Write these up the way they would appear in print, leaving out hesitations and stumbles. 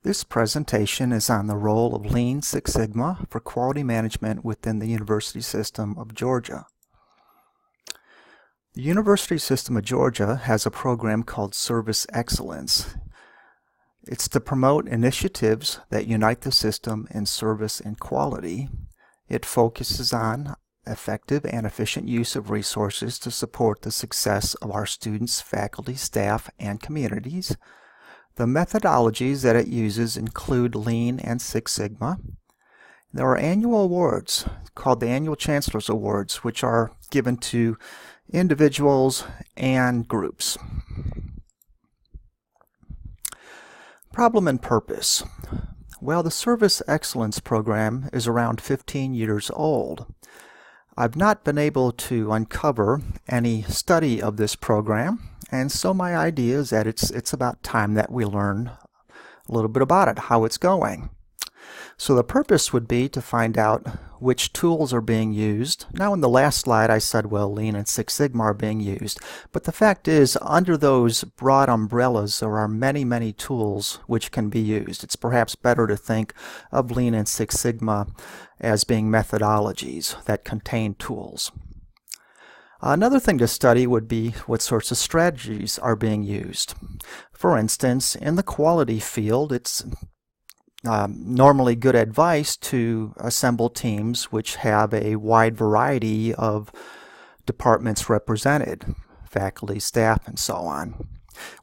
This presentation is on the role of Lean Six Sigma for quality management within the University System of Georgia. The University System of Georgia has a program called Service Excellence. It's to promote initiatives that unite the system in service and quality. It focuses on effective and efficient use of resources to support the success of our students, faculty, staff, and communities. The methodologies that it uses include Lean and Six Sigma. There are annual awards called the Annual Chancellor's Awards, which are given to individuals and groups. Problem and purpose. Well, the Service Excellence Program is around 15 years old. I've not been able to uncover any study of this program, and so my idea is that it's about time that we learn a little bit about it, how it's going. So the purpose would be to find out which tools are being used. Now in the last slide I said, well, Lean and Six Sigma are being used. But the fact is, under those broad umbrellas, there are many, many tools which can be used. It's perhaps better to think of Lean and Six Sigma as being methodologies that contain tools. Another thing to study would be what sorts of strategies are being used. For instance, in the quality field, it's normally good advice to assemble teams which have a wide variety of departments represented, faculty, staff, and so on.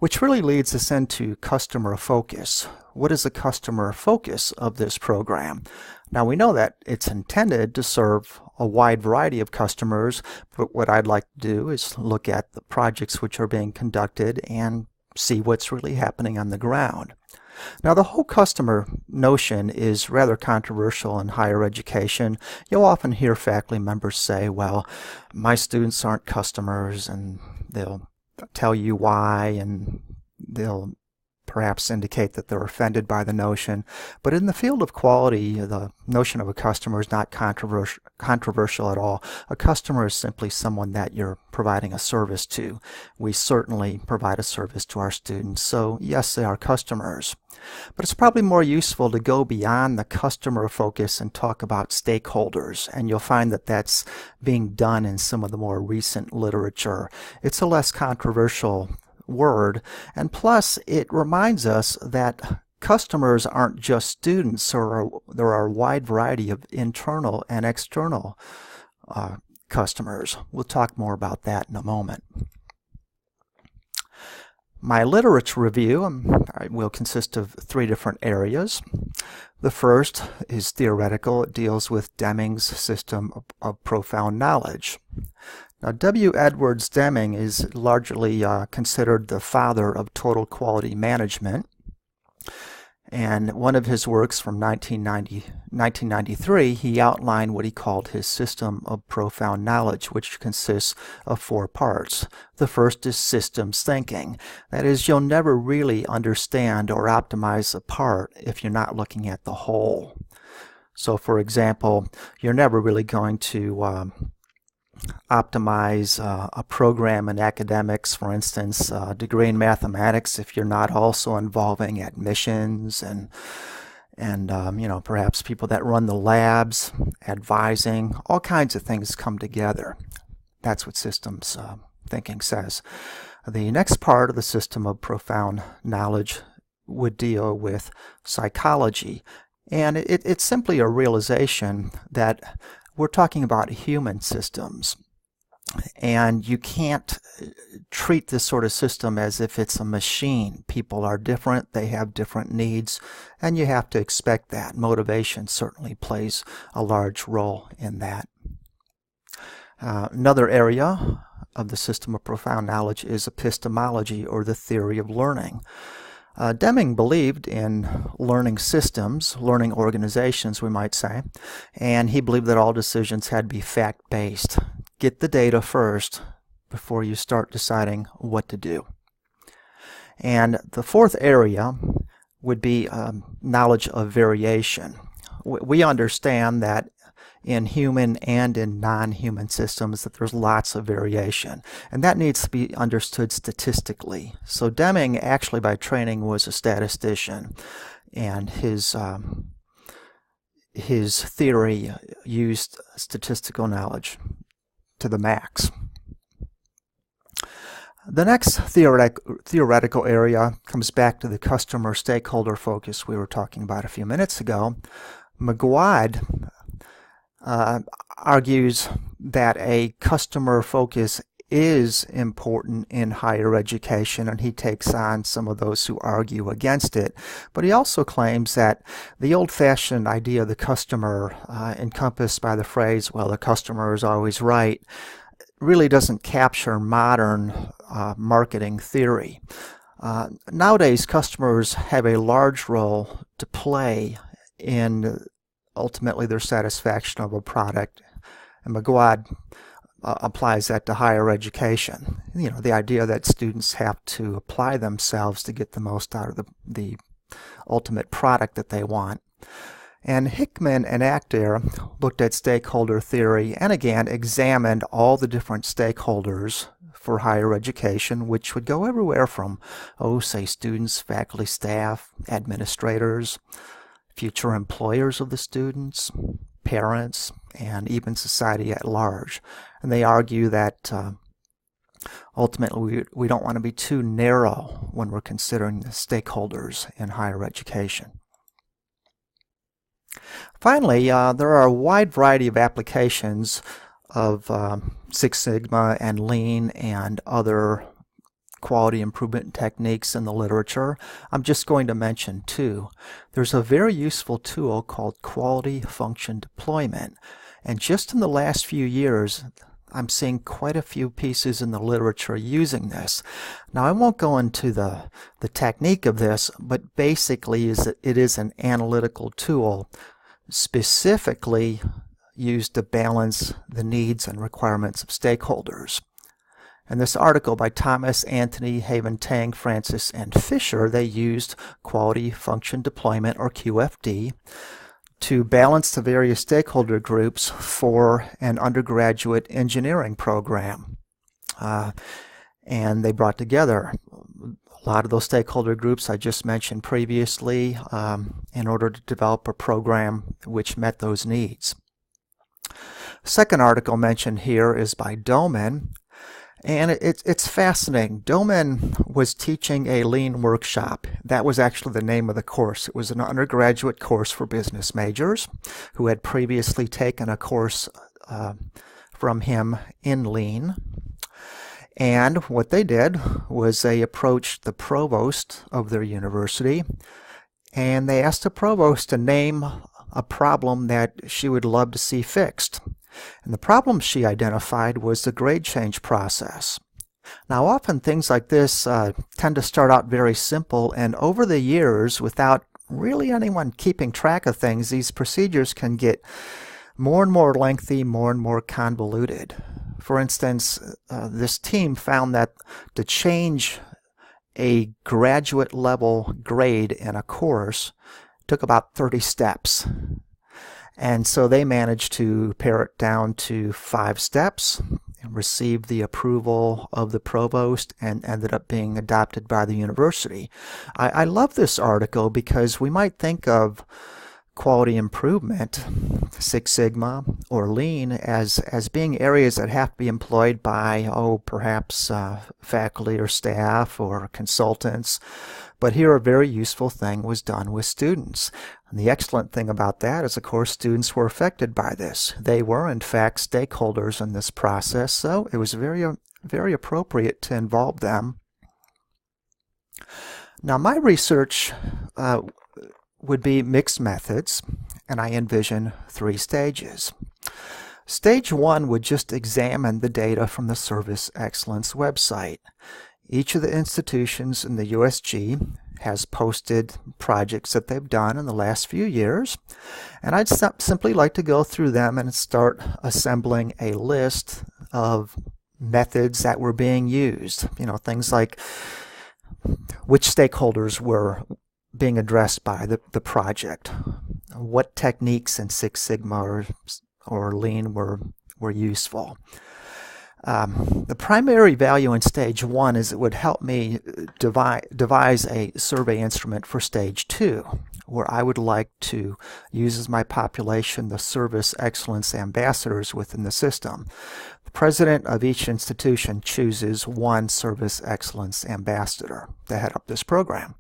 Which really leads us into customer focus. What is the customer focus of this program? Now we know that it's intended to serve a wide variety of customers, but what I'd like to do is look at the projects which are being conducted and see what's really happening on the ground. Now the whole customer notion is rather controversial in higher education. You'll often hear faculty members say, well, my students aren't customers, and they'll tell you why, and they'll perhaps indicate that they're offended by the notion. But in the field of quality, the notion of a customer is not controversial at all. A customer is simply someone that you're providing a service to. We certainly provide a service to our students, so yes, they are customers. But it's probably more useful to go beyond the customer focus and talk about stakeholders, and you'll find that that's being done in some of the more recent literature. It's a less controversial word, and plus it reminds us that customers aren't just students. There are a wide variety of internal and external customers. We'll talk more about that in a moment. My literature review will consist of 3 different areas. The first is theoretical. It deals with Deming's system of profound knowledge. Now, W. Edwards Deming is largely considered the father of total quality management. And one of his works from 1993, he outlined what he called his system of profound knowledge, which consists of 4 parts. The first is systems thinking. That is, you'll never really understand or optimize a part if you're not looking at the whole. So, for example, you're never really going to optimize a program in academics, for instance, a degree in mathematics, if you're not also involving admissions and perhaps people that run the labs, advising, all kinds of things come together. That's what systems thinking says. The next part of the system of profound knowledge would deal with psychology, and it's simply a realization that we're talking about human systems, and you can't treat this sort of system as if it's a machine. People are different, they have different needs, and you have to expect that. Motivation certainly plays a large role in that. Another area of the system of profound knowledge is epistemology, or the theory of learning. Deming believed in learning systems, learning organizations, we might say, and he believed that all decisions had to be fact-based. Get the data first before you start deciding what to do. And the 4th area would be knowledge of variation. We understand that in human and in non-human systems that there's lots of variation, and that needs to be understood statistically. So Deming actually by training was a statistician. and his theory used statistical knowledge to the max. The next theoretical area comes back to the customer stakeholder focus we were talking about a few minutes ago. McGuad argues that a customer focus is important in higher education, and he takes on some of those who argue against it. But he also claims that the old-fashioned idea of the customer, encompassed by the phrase, well, the customer is always right, really doesn't capture modern marketing theory. Nowadays, customers have a large role to play in ultimately their satisfaction of a product, and McGuad applies that to higher education. You know, the idea that students have to apply themselves to get the most out of the ultimate product that they want. And Hickman and Acter looked at stakeholder theory and again examined all the different stakeholders for higher education, which would go everywhere from, say students, faculty, staff, administrators, future employers of the students, parents, and even society at large. And they argue that ultimately we don't want to be too narrow when we're considering the stakeholders in higher education. Finally, there are a wide variety of applications of Six Sigma and Lean and other quality improvement techniques in the literature. I'm just going to mention two. There's a very useful tool called quality function deployment, and just in the last few years I'm seeing quite a few pieces in the literature using this. Now I won't go into the technique of this, but basically it is an analytical tool specifically used to balance the needs and requirements of stakeholders. In this article by Thomas, Anthony, Haven, Tang, Francis, and Fisher, they used quality function deployment, or QFD, to balance the various stakeholder groups for an undergraduate engineering program. And they brought together a lot of those stakeholder groups I just mentioned previously in order to develop a program which met those needs. The second article mentioned here is by Doman, and it's fascinating. Doman was teaching a Lean workshop. That was actually the name of the course. It was an undergraduate course for business majors who had previously taken a course from him in Lean. And what they did was they approached the provost of their university, and they asked the provost to name a problem that she would love to see fixed. And the problem she identified was the grade change process. Now often things like this tend to start out very simple, and over the years, without really anyone keeping track of things, these procedures can get more and more lengthy, more and more convoluted. For instance, this team found that to change a graduate level grade in a course took about 30 steps. And so they managed to pare it down to 5 steps, and received the approval of the provost, and ended up being adopted by the university. I love this article because we might think of quality improvement, Six Sigma, or Lean as being areas that have to be employed by, perhaps faculty or staff or consultants. But here a very useful thing was done with students. And the excellent thing about that is, of course, students were affected by this. They were, in fact, stakeholders in this process, so it was very, very appropriate to involve them. Now, my research would be mixed methods, and I envision 3 stages. Stage 1 would just examine the data from the Service Excellence website. Each of the institutions in the USG has posted projects that they've done in the last few years, and I'd simply like to go through them and start assembling a list of methods that were being used. You know, things like which stakeholders were being addressed by the project, what techniques in Six Sigma or Lean were useful. The primary value in stage 1 is it would help me devise a survey instrument for stage 2, where I would like to use as my population the Service Excellence Ambassadors within the system. The president of each institution chooses one Service Excellence Ambassador to head up this program.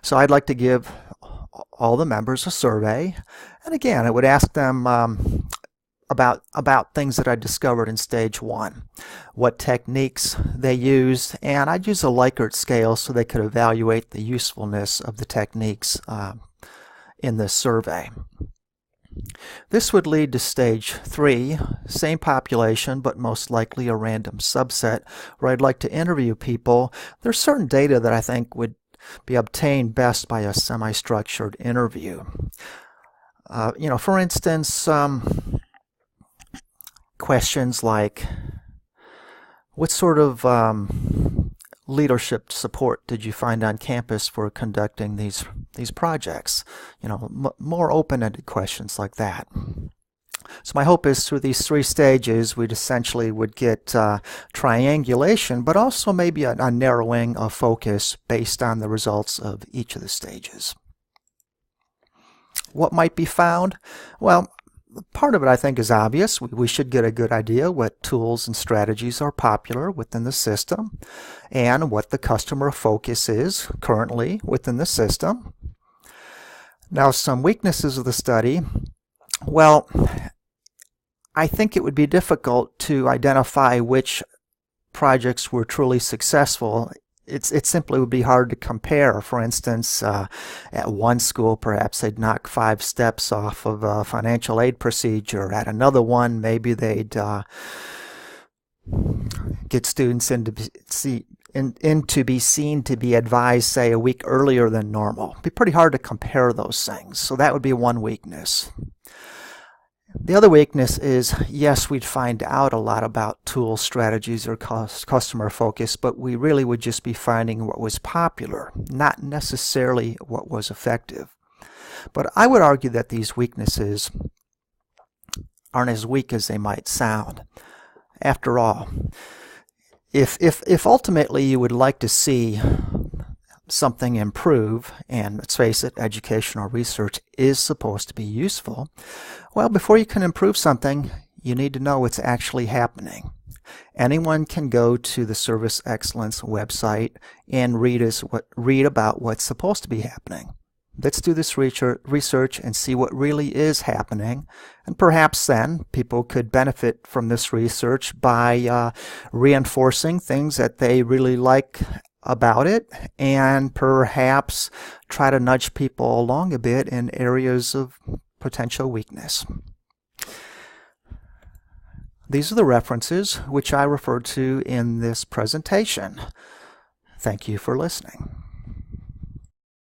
So I'd like to give all the members a survey, and again, I would ask them about things that I discovered in stage 1, what techniques they used, and I'd use a Likert scale so they could evaluate the usefulness of the techniques in this survey. This would lead to stage 3, same population but most likely a random subset, where I'd like to interview people. There's certain data that I think would be obtained best by a semi-structured interview. For instance, questions like, what sort of leadership support did you find on campus for conducting these projects? More open-ended questions like that. So my hope is through these 3 stages we'd essentially would get triangulation, but also maybe a narrowing of focus based on the results of each of the stages. What might be found? Well, part of it I think is obvious. We should get a good idea what tools and strategies are popular within the system and what the customer focus is currently within the system. Now, some weaknesses of the study. Well, I think it would be difficult to identify which projects were truly successful. It simply would be hard to compare. For instance, at one school, perhaps they'd knock 5 steps off of a financial aid procedure. At another one, maybe they'd get students in to be seen to be advised, say, a week earlier than normal. It'd be pretty hard to compare those things. So that would be one weakness. The other weakness is, yes, we'd find out a lot about tool strategies or customer focus, but we really would just be finding what was popular, not necessarily what was effective. But I would argue that these weaknesses aren't as weak as they might sound. After all, if ultimately you would like to see something improve, and let's face it, educational research is supposed to be useful, well, before you can improve something, you need to know what's actually happening. Anyone can go to the Service Excellence website and read about what's supposed to be happening. Let's do this research and see what really is happening, and perhaps then people could benefit from this research by reinforcing things that they really like about it, and perhaps try to nudge people along a bit in areas of potential weakness. These are the references which I referred to in this presentation. Thank you for listening.